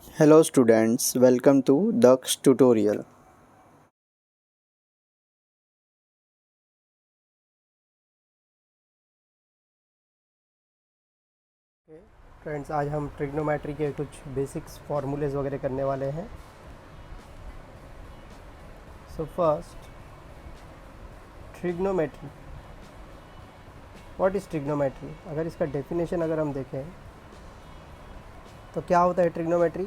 Hello students, welcome to Daksh tutorial. Friends, आज हम trigonometry के कुछ बेसिक्स फार्मूलेज वगैरह करने वाले हैं। So first, trigonometry. What is trigonometry? अगर इसका डेफिनेशन अगर हम देखें तो क्या होता है trigonometry?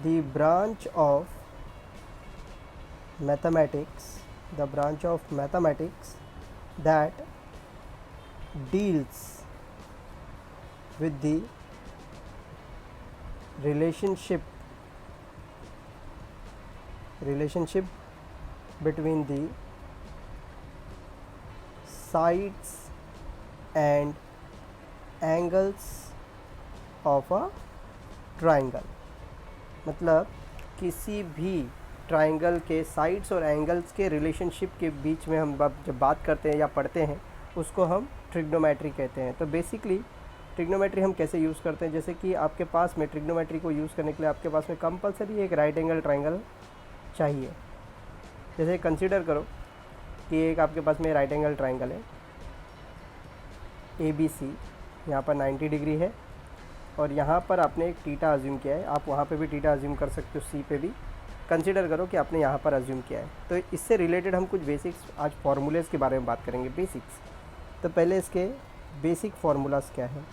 The branch of mathematics the branch of mathematics that deals with the relationship between the sides and angles of a triangle। मतलब किसी भी ट्राइंगल के साइड्स और एंगल्स के रिलेशनशिप के बीच में हम जब बात करते हैं या पढ़ते हैं उसको हम ट्रिग्नोमेट्री कहते हैं। तो बेसिकली ट्रिग्नोमेट्री हम कैसे यूज़ करते हैं, जैसे कि आपके पास में ट्रिग्नोमेट्री को यूज़ करने के लिए आपके पास में कंपलसरी एक राइट एंगल ट्राइंगल चाहिए। जैसे कंसीडर करो कि एक आपके पास में राइट एंगल ट्राइंगल है ABC, यहाँ पर 90 डिग्री है और यहाँ पर आपने एक टीटा अज्यूम किया है। आप वहाँ पे भी टीटा अज्यूम कर सकते हो, C पे भी कंसीडर करो कि आपने यहाँ पर अज्यूम किया है। तो इससे रिलेटेड हम कुछ बेसिक्स आज फार्मूलेज़ के बारे में बात करेंगे, बेसिक्स। तो पहले इसके बेसिक फार्मूलाज क्या है।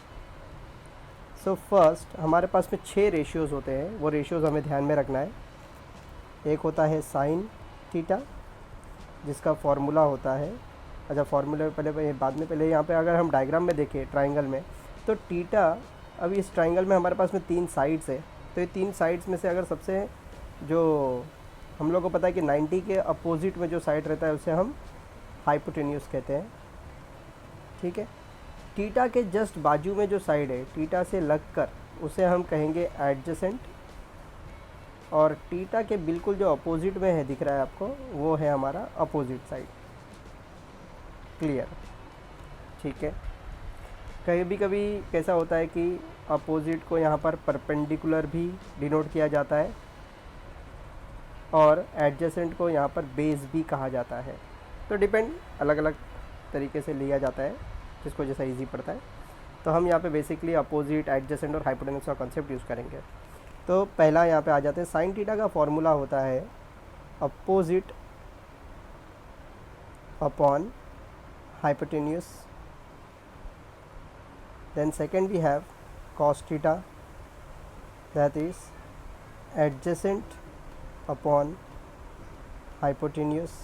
सो फर्स्ट, हमारे पास में 6 रेशियोज़ होते हैं, वो रेशियोज़ हमें ध्यान में रखना है। एक होता है साइन थीटा, जिसका फार्मूला होता है, अच्छा फार्मूले पहले बाद में, पहले यहाँ पे अगर हम डायग्राम में देखें ट्राइंगल में तो टीटा, अभी इस ट्राइंगल में हमारे पास में 3 साइड्स है। तो ये 3 साइड्स में से अगर सबसे जो हम लोग को पता है कि 90 के अपोजिट में जो साइड रहता है उसे हम हाइपोटेन्यूस कहते हैं, ठीक है। टीटा के जस्ट बाजू में जो साइड है टीटा से लगकर उसे हम कहेंगे एडजेसेंट, और टीटा के बिल्कुल जो अपोजिट में है दिख रहा है आपको, वो है हमारा अपोजिट साइड। क्लियर? ठीक है। कभी कभी कैसा होता है कि अपोजिट को यहाँ पर परपेंडिकुलर भी डिनोट किया जाता है और एडजेसेंट को यहाँ पर बेस भी कहा जाता है। तो डिपेंड, अलग अलग तरीके से लिया जाता है, जिसको जैसा इजी पड़ता है। तो हम यहाँ पे बेसिकली अपोजिट, एडजेसेंट और हाइपोटेन्यूस का कॉन्सेप्ट यूज़ करेंगे। तो पहला यहाँ पे आ जाते हैं, साइन थीटा का फॉर्मूला होता है opposite upon hypotenuse। Then second we have cos theta, that is adjacent upon hypotenuse।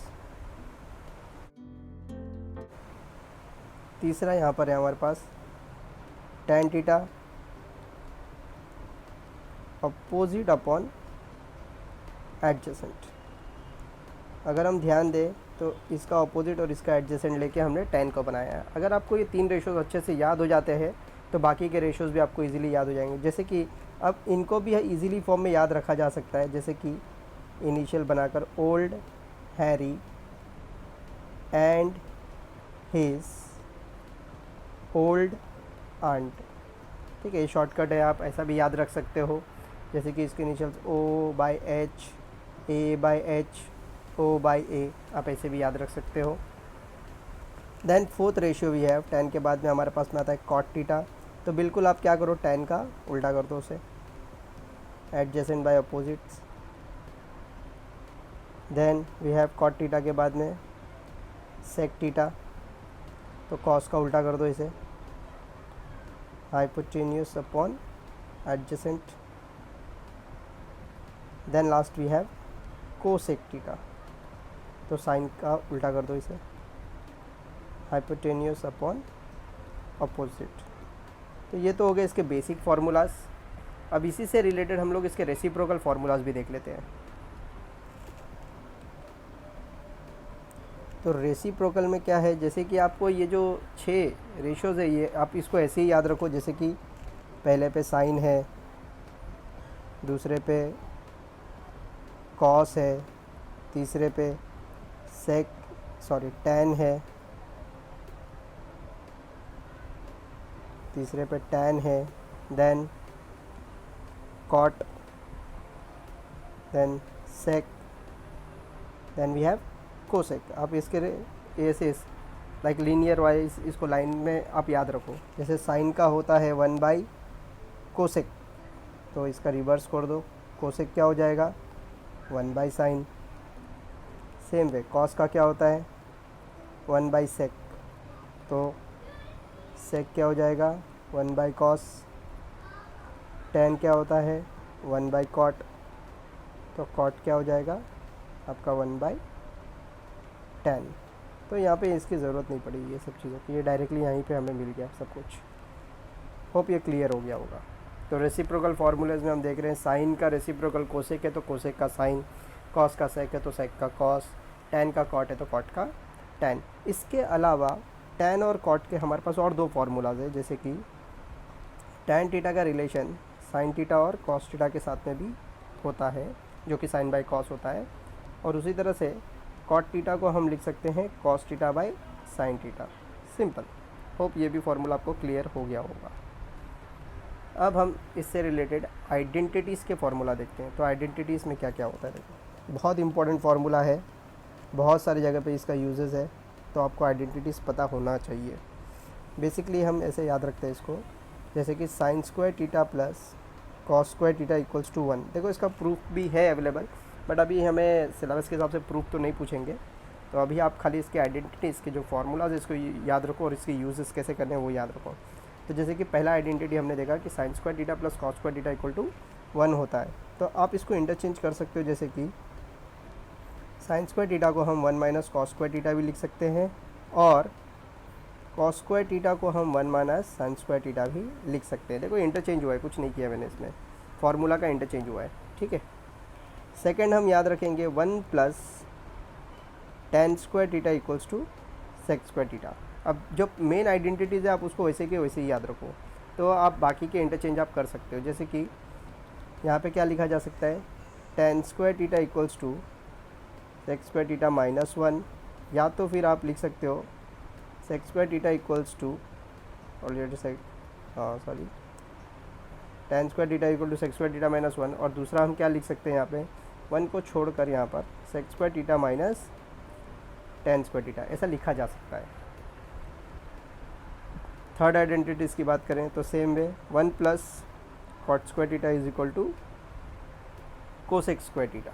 तीसरा यहाँ पर है हमारे पास tan theta opposite upon adjacent. अगर हम ध्यान दें तो इसका अपोजिट और इसका एडजेसेंट लेके हमने tan को बनाया है। अगर आपको ये 3 रेशोज़ अच्छे से याद हो जाते हैं तो बाकी के रेशोज़ भी आपको इजीली याद हो जाएंगे। जैसे कि अब इनको भी इजीली फॉर्म में याद रखा जा सकता है, जैसे कि इनिशियल बनाकर old Harry and his old aunt, ठीक है। ये शॉर्टकट है, आप ऐसा भी याद रख सकते हो, जैसे कि इसके इनिशियल्स OH, A/H, O/A, आप ऐसे भी याद रख सकते हो। देन फोर्थ रेशियो भी है, tan के बाद में हमारे पास में आता है cot थीटा। तो बिल्कुल आप क्या करो, tan का उल्टा कर दो उसे, adjacent by opposites. Then we have cot theta के बाद में sec थीटा, तो cos का उल्टा कर दो इसे, hypotenuse upon adjacent. Then last we have cosec theta, तो साइन का उल्टा कर दो इसे, हाइपोटेन्यूस अपॉन अपोजिट। तो ये तो हो गए इसके बेसिक फार्मूलाज। अब इसी से रिलेटेड हम लोग इसके रेसिप्रोकल फार्मूलाज भी देख लेते हैं। तो रेसिप्रोकल में क्या है, जैसे कि आपको ये जो 6 रेशोज़ है ये आप इसको ऐसे ही याद रखो, जैसे कि पहले पे साइन है, दूसरे पे कॉस है, तीसरे पे tan है, तीसरे पे tan है, then cot then sec, then we have cosec. आप इसके ऐसे लाइक लीनियर वाइज इसको लाइन में आप याद रखो। जैसे साइन का होता है 1/कोसेक, तो इसका रिवर्स कर दो, कोसेक क्या हो जाएगा 1/साइन। सेम वे कॉस का क्या होता है 1/सेक, तो सेक क्या हो जाएगा 1/कॉस। टेन क्या होता है 1/कॉट, तो कॉट क्या हो जाएगा आपका 1/10। तो यहाँ पे इसकी ज़रूरत नहीं पड़ी ये सब चीज़ों की, ये डायरेक्टली यहीं पे हमें मिल गया सब कुछ। होप ये क्लियर हो गया होगा। तो रेसिप्रोकल फार्मूलेज में हम देख रहे हैं साइन का रेसिप्रोकल कोसेक है तो कोसेक का साइन, कॉस का सेक है तो सेक का कॉस, टेन का कॉट है तो कॉट का टेन। इसके अलावा टेन और कॉट के हमारे पास और दो फार्मूलाज है, जैसे कि टेन थीटा का रिलेशन साइन थीटा और कॉस थीटा के साथ में भी होता है, जो कि साइन बाय कॉस होता है। और उसी तरह से कॉट थीटा को हम लिख सकते हैं cos theta by sine theta. Simple. Hope ये भी फार्मूला आपको क्लियर हो गया होगा। अब हम इससे रिलेटेड आइडेंटिटीज़ के फार्मूला देखते हैं। तो आइडेंटिटीज़ में क्या क्या होता है, देखो बहुत इंपॉर्टेंट फार्मूला है, बहुत सारी जगह पे इसका यूजेस है, तो आपको आइडेंटिटीज़ पता होना चाहिए। बेसिकली हम ऐसे याद रखते हैं इसको, जैसे कि sine square theta plus cos square theta equals to 1। देखो इसका प्रूफ भी है अवेलेबल, बट अभी हमें सिलेबस के हिसाब से प्रूफ तो नहीं पूछेंगे। तो अभी आप खाली इसके आइडेंटिटी, इसके जो फार्मूलाज है इसको याद रखो और इसके यूजेस कैसे करने हैं वो याद रखो। तो जैसे कि पहला आइडेंटिटी हमने देखा कि sine square theta plus cos square theta equal to 1 होता है। तो आप इसको इंटरचेंज कर सकते हो, जैसे कि साइन स्क्वायर थीटा को हम 1 माइनस कॉस स्क्वायर थीटा भी लिख सकते हैं, और कॉस स्क्वायर थीटा को हम 1 माइनस साइन स्क्वायर थीटा भी लिख सकते हैं। देखो इंटरचेंज हुआ है, कुछ नहीं किया मैंने इसमें, फार्मूला का इंटरचेंज हुआ है, ठीक है। सेकेंड हम याद रखेंगे 1 plus tan square theta equals to sec square theta. अब जो मेन आइडेंटिटीज़ है आप उसको वैसे के वैसे ही याद रखो, तो आप बाकी के इंटरचेंज आप कर सकते हो। जैसे कि यहाँ पे क्या लिखा जा सकता है, tan square theta equals to sec square theta minus 1, या तो फिर आप लिख सकते हो sec square theta equals to already tan square theta equal to sec square theta minus 1, और दूसरा हम क्या लिख सकते हैं यहाँ पे 1 को छोड़कर यहाँ पर sec square theta minus tan square theta, ऐसा लिखा जा सकता है। थर्ड आइडेंटिटीज़ की बात करें तो same way 1 plus cot square theta is equal to cosec square theta.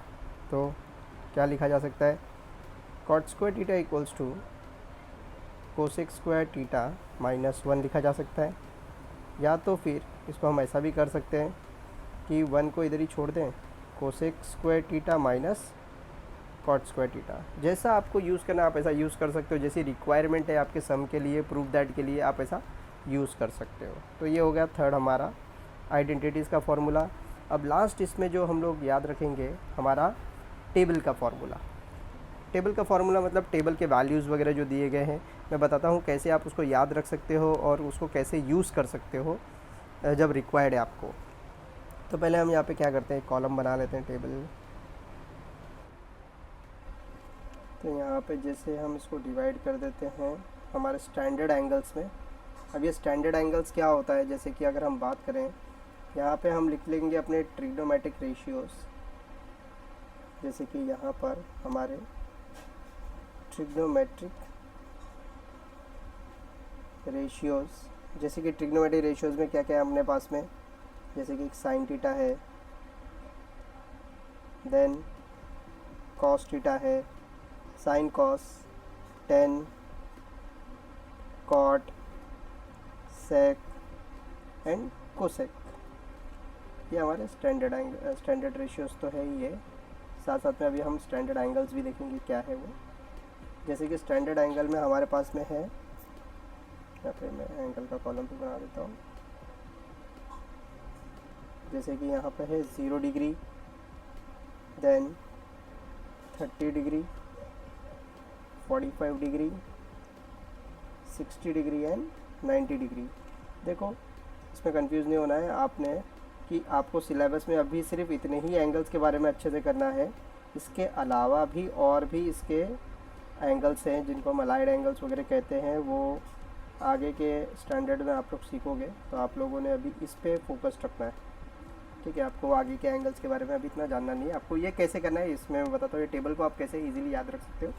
तो क्या लिखा जा सकता है, cot square theta equals to cosec square theta minus 1 लिखा जा सकता है। या तो फिर इसको हम ऐसा भी कर सकते हैं कि 1 को इधर ही छोड़ दें, cosec square theta minus cot square theta. जैसा आपको यूज़ करना आप ऐसा यूज़ कर सकते हो, जैसी रिक्वायरमेंट है आपके सम के लिए, प्रूफ दैट के लिए आप ऐसा यूज़ कर सकते हो। तो ये हो गया थर्ड हमारा आइडेंटिटीज़ का फार्मूला। अब लास्ट इसमें जो हम लोग याद रखेंगे हमारा टेबल का फार्मूला। टेबल का फार्मूला मतलब टेबल के वैल्यूज़ वगैरह जो दिए गए हैं, मैं बताता हूँ कैसे आप उसको याद रख सकते हो और उसको कैसे यूज़ कर सकते हो जब रिक्वायर्ड है आपको। तो पहले हम यहाँ पे क्या करते हैं, कॉलम बना लेते हैं टेबल। तो यहाँ पे जैसे हम इसको डिवाइड कर देते हैं हमारे स्टैंडर्ड एंगल्स में। अब ये स्टैंडर्ड एंगल्स क्या होता है, जैसे कि अगर हम बात करें यहाँ पे हम लिख लेंगे अपने ट्रिग्नोमेट्रिक रेशियोज़। जैसे कि यहाँ पर हमारे ट्रिग्नोमेट्रिक रेशियोज़, जैसे कि ट्रिग्नोमेट्रिक रेशियोज़ में क्या क्या है अपने पास में, जैसे कि साइन थीटा है, देन कॉस थीटा है, sine cos, tan, cot, sec and cosec. ये हमारे स्टैंडर्ड रेशियोज़ तो है ही है। साथ साथ में अभी हम स्टैंडर्ड एंगल्स भी देखेंगे क्या है वो। जैसे कि स्टैंडर्ड एंगल में हमारे पास में है, यहाँ पे मैं एंगल का कॉलम भी बना देता हूँ। जैसे कि यहाँ पे है 0 degree, then 30 degree, 45 degree, 60 degree and 90 degree. देखो इसमें कंफ्यूज नहीं होना है आपने कि आपको सिलेबस में अभी सिर्फ इतने ही एंगल्स के बारे में अच्छे से करना है। इसके अलावा भी और भी इसके एंगल्स हैं जिनको हम अलाइड एंगल्स वगैरह कहते हैं, वो आगे के स्टैंडर्ड में आप लोग सीखोगे। तो आप लोगों ने अभी इस पे फोकस रखना है। ठीक है, आपको आगे के एंगल्स के बारे में अभी इतना जानना नहीं है। आपको ये कैसे करना है इसमें मैं बताता हूँ। ये टेबल को आप कैसे इजीली याद रख सकते हो।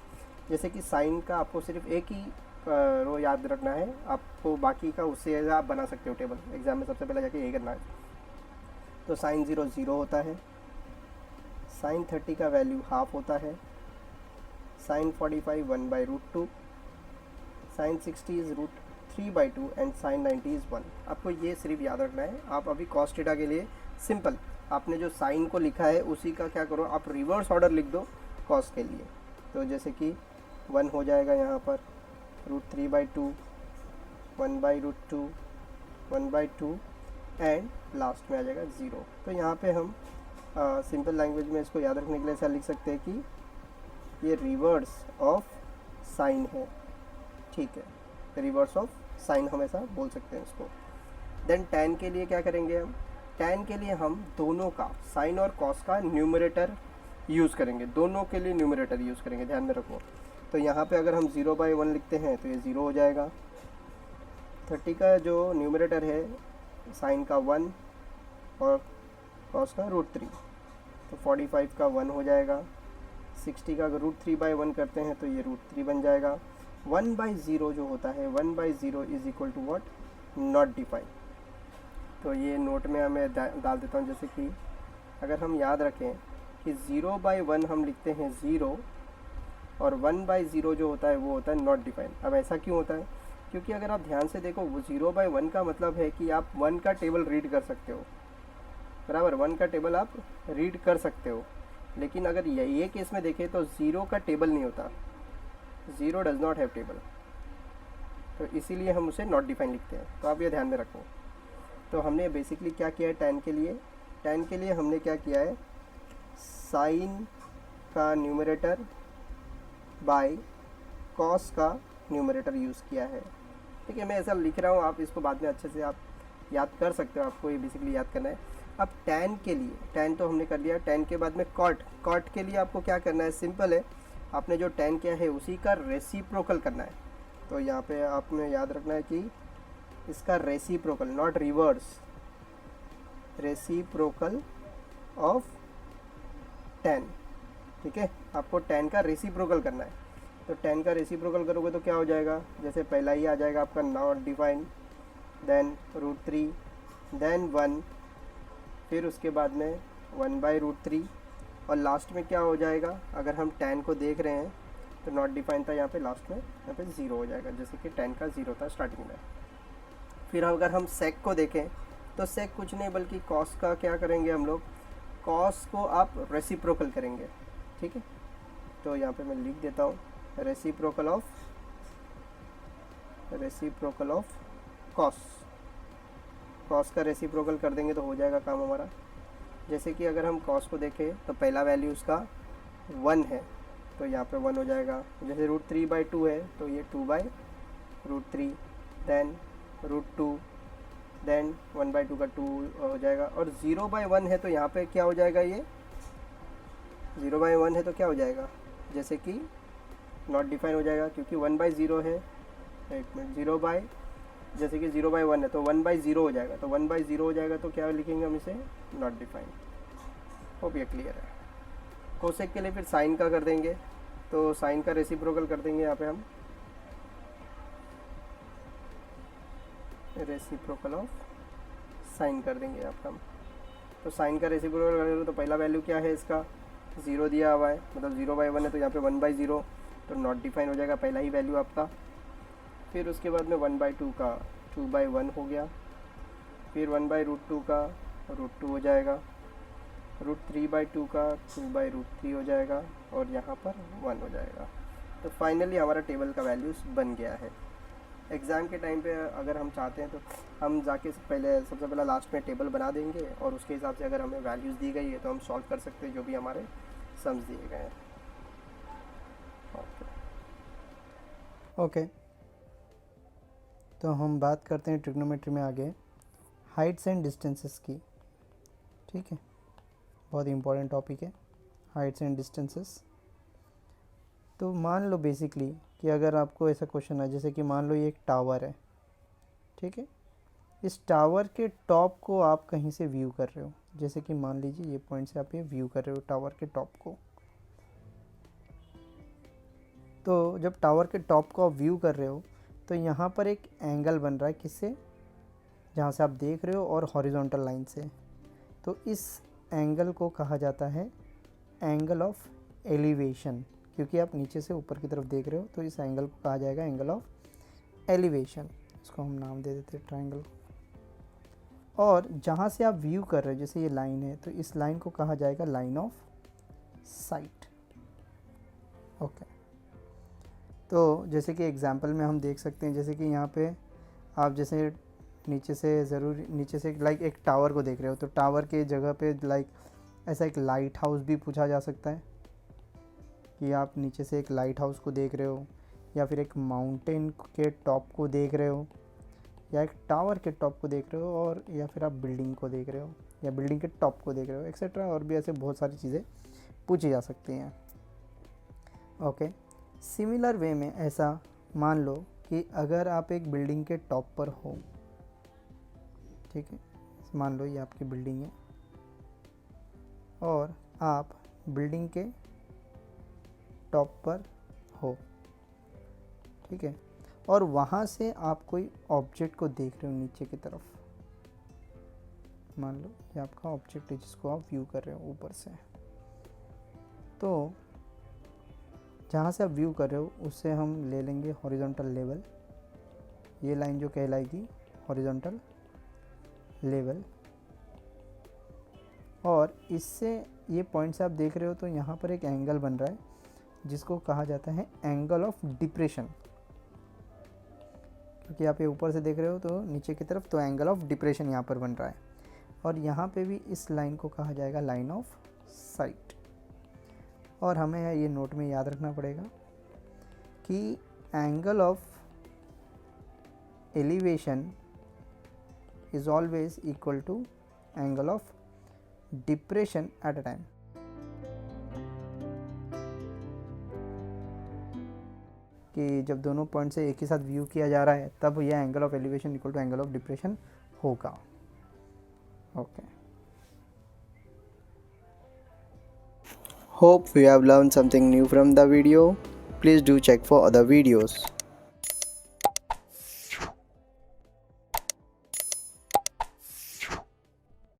जैसे कि साइन का आपको सिर्फ एक ही रो याद रखना है, आपको बाकी का उससे आप बना सकते हो टेबल। एग्जाम में सबसे पहले जाके यही करना है। तो साइन 0 0 होता है, साइन 30 का वैल्यू हाफ होता है, sine 45 1/√2, sine 60 is √3/2 and sine 90 is 1। आपको ये सिर्फ याद रखना है। आप अभी कॉस थीटा के लिए सिंपल आपने जो साइन को लिखा है उसी का क्या करो, आप रिवर्स ऑर्डर लिख दो कॉस के लिए। तो जैसे कि 1 हो जाएगा यहाँ पर √3/2, 1/√2, 1/2 एंड लास्ट में आ जाएगा 0। तो यहाँ पे हम सिंपल लैंग्वेज में इसको याद रखने के लिए ऐसा लिख सकते हैं कि ये रिवर्स ऑफ साइन है। ठीक है, रिवर्स ऑफ साइन हम ऐसा बोल सकते हैं इसको। देन tan के लिए क्या करेंगे हम, tan के लिए हम दोनों का साइन और कॉस का न्यूमरेटर यूज़ करेंगे, दोनों के लिए न्यूमरेटर यूज़ करेंगे, ध्यान में रखो। तो यहाँ पे अगर हम 0/1 लिखते हैं तो ये 0 हो जाएगा। 30 का जो न्यूमरेटर है साइन का 1 और कॉस का √3, तो 45 का 1 हो जाएगा। 60 का अगर √3/1 करते हैं तो ये √3 बन जाएगा। 1/0 जो होता है 1/0 is equal to what, not define. तो ये नोट में मैं डाल देता हूँ। जैसे कि अगर हम याद रखें कि 0/1 हम लिखते हैं 0 और 1/0 जो होता है वो होता है नॉट डिफाइन। अब ऐसा क्यों होता है, क्योंकि अगर आप ध्यान से देखो वो 0/1 का मतलब है कि आप 1 का टेबल रीड कर सकते हो, बराबर। 1 का टेबल आप रीड कर सकते हो। लेकिन अगर ये केस में देखें तो 0 का टेबल नहीं होता, 0 डज नॉट हैव टेबल, तो इसीलिए हम उसे नॉट डिफाइन लिखते हैं। तो आप ये ध्यान में रखो। तो हमने बेसिकली क्या किया है tan के लिए, tan के लिए हमने क्या किया है, साइन का न्यूमरेटर बाय कॉस का न्यूमरेटर यूज़ किया है। ठीक है, मैं ऐसा लिख रहा हूँ, आप इसको बाद में अच्छे से आप याद कर सकते हो, आपको ये बेसिकली याद करना है। अब tan के लिए, tan तो हमने कर लिया, tan के बाद में cot के लिए आपको क्या करना है, सिंपल है, आपने जो tan किया है उसी का रेसिप्रोकल करना है। तो यहाँ पे आपने याद रखना है कि इसका reciprocal, not reverse, reciprocal of tan। ठीक है, आपको tan का रेसिप्रोकल करना है। तो tan का रेसिप्रोकल करोगे तो क्या हो जाएगा, जैसे पहला ही आ जाएगा आपका नॉट डिफाइन, देन √3, देन 1, फिर उसके बाद में 1/√3 और लास्ट में क्या हो जाएगा, अगर हम tan को देख रहे हैं तो नॉट डिफाइन था यहाँ पे, लास्ट में यहाँ पे 0 हो जाएगा, जैसे कि tan का 0 था स्टार्टिंग में। फिर अगर हम sec को देखें तो sec कुछ नहीं बल्कि cos का क्या करेंगे हम लोग, cos को आप रेसिप्रोकल करेंगे। ठीक है, तो यहाँ पे मैं लिख देता हूँ रेसिप्रोकल ऑफ cos का रेसिप्रोकल कर देंगे तो हो जाएगा काम हमारा। जैसे कि अगर हम cos को देखें तो पहला वैल्यू उसका 1 है, तो यहाँ पे 1 हो जाएगा। जैसे √3/2 है तो ये 2/√3, देन √2, देन 1/2 का 2 हो जाएगा। और 0/1 है तो यहाँ पे क्या हो जाएगा, ये 0/1 है तो क्या हो जाएगा, जैसे कि नॉट डिफाइन हो जाएगा, क्योंकि 1/0 है, एक मिनट, जैसे कि 0/1 है तो 1/0 हो जाएगा, तो 1/0 हो जाएगा तो क्या लिखेंगे हम इसे, नॉट डिफाइन। होप ये क्लियर है। कोसेक के लिए फिर साइन का कर देंगे, तो साइन का रेसिप्रोकल कर देंगे यहाँ पे हम, रेसिप्रोकल ऑफ साइन कर देंगे यहाँ पे हम। तो साइन का रेसिप्रोकल करेंगे तो पहला वैल्यू क्या है इसका, 0 दिया हुआ है, मतलब 0/1 है तो यहाँ पे 1/0, तो नॉट डिफाइन हो जाएगा पहला ही वैल्यू आपका। फिर उसके बाद में 1/2 का 2/1 हो गया, फिर 1/√2 का √2 हो जाएगा, √3/2 का 2/√3 हो जाएगा और यहाँ पर 1 हो जाएगा। तो फाइनली हमारा टेबल का वैल्यूज़ बन गया है। एग्ज़ाम के टाइम पे अगर हम चाहते हैं तो हम जाके सबसे पहला लास्ट में टेबल बना देंगे और उसके हिसाब से अगर हमें वैल्यूज़ दी गई है तो हम सॉल्व कर सकते हैं जो भी हमारे सम्स दिए गए हैं। ओके, तो हम बात करते हैं ट्रिग्नोमेट्री में आगे हाइट्स एंड डिस्टेंसेस की। ठीक है, बहुत इंपॉर्टेंट टॉपिक है हाइट्स एंड डिस्टेंसेस। तो मान लो बेसिकली कि अगर आपको ऐसा क्वेश्चन है, जैसे कि मान लो ये एक टावर है, ठीक है, इस टावर के टॉप को आप कहीं से व्यू कर रहे हो, जैसे कि मान लीजिए ये पॉइंट से आप ये व्यू कर रहे हो टावर के टॉप को, तो जब टावर के टॉप को आप व्यू कर रहे हो तो यहाँ पर एक एंगल बन रहा है किससे, जहाँ से आप देख रहे हो और हॉरिजॉन्टल लाइन से। तो इस एंगल को कहा जाता है एंगल ऑफ एलिवेशन, क्योंकि आप नीचे से ऊपर की तरफ देख रहे हो तो इस एंगल को कहा जाएगा एंगल ऑफ एलिवेशन। इसको हम नाम दे देते हैं ट्रायंगल। और जहाँ से आप व्यू कर रहे हो, जैसे ये लाइन है, तो इस लाइन को कहा जाएगा लाइन ऑफ साइट। ओके, तो जैसे कि एग्जांपल में हम देख सकते हैं, जैसे कि यहाँ पे आप जैसे नीचे से लाइक एक टावर को देख रहे हो, तो टावर के जगह पे लाइक ऐसा एक लाइट हाउस भी पूछा जा सकता है कि आप नीचे से एक लाइट हाउस को देख रहे हो, या फिर एक माउंटेन के टॉप को देख रहे हो, या एक टावर के टॉप को देख रहे हो, और या फिर आप बिल्डिंग को देख रहे हो या बिल्डिंग के टॉप को देख रहे हो, एक्सेट्रा। और भी ऐसे बहुत सारी चीज़ें पूछी जा सकती हैं। ओके, सिमिलर वे में ऐसा मान लो कि अगर आप एक बिल्डिंग के टॉप पर हो, ठीक है, मान लो ये आपकी बिल्डिंग है और आप बिल्डिंग के टॉप पर हो, ठीक है, और वहाँ से आप कोई ऑब्जेक्ट को देख रहे हो नीचे की तरफ। मान लो ये आपका ऑब्जेक्ट है जिसको आप व्यू कर रहे हो ऊपर से। तो जहाँ से आप व्यू कर रहे हो उससे हम ले लेंगे हॉरिजॉन्टल लेवल, ये लाइन जो कहलाएगी हॉरिजॉन्टल लेवल। और इससे ये पॉइंट से आप देख रहे हो तो यहाँ पर एक एंगल बन रहा है जिसको कहा जाता है एंगल ऑफ डिप्रेशन, क्योंकि आप ये ऊपर से देख रहे हो तो नीचे की तरफ, तो एंगल ऑफ डिप्रेशन यहाँ पर बन रहा है। और यहाँ पे भी इस लाइन को कहा जाएगा लाइन ऑफ साइट। और हमें ये नोट में याद रखना पड़ेगा कि angle of elevation is always equal to angle of depression at a time. कि जब दोनों पॉइंट से एक ही साथ व्यू किया जा रहा है तब यह angle of elevation equal to angle of depression होगा। Okay, Hope you have learned something new from the video. Please do check for other videos.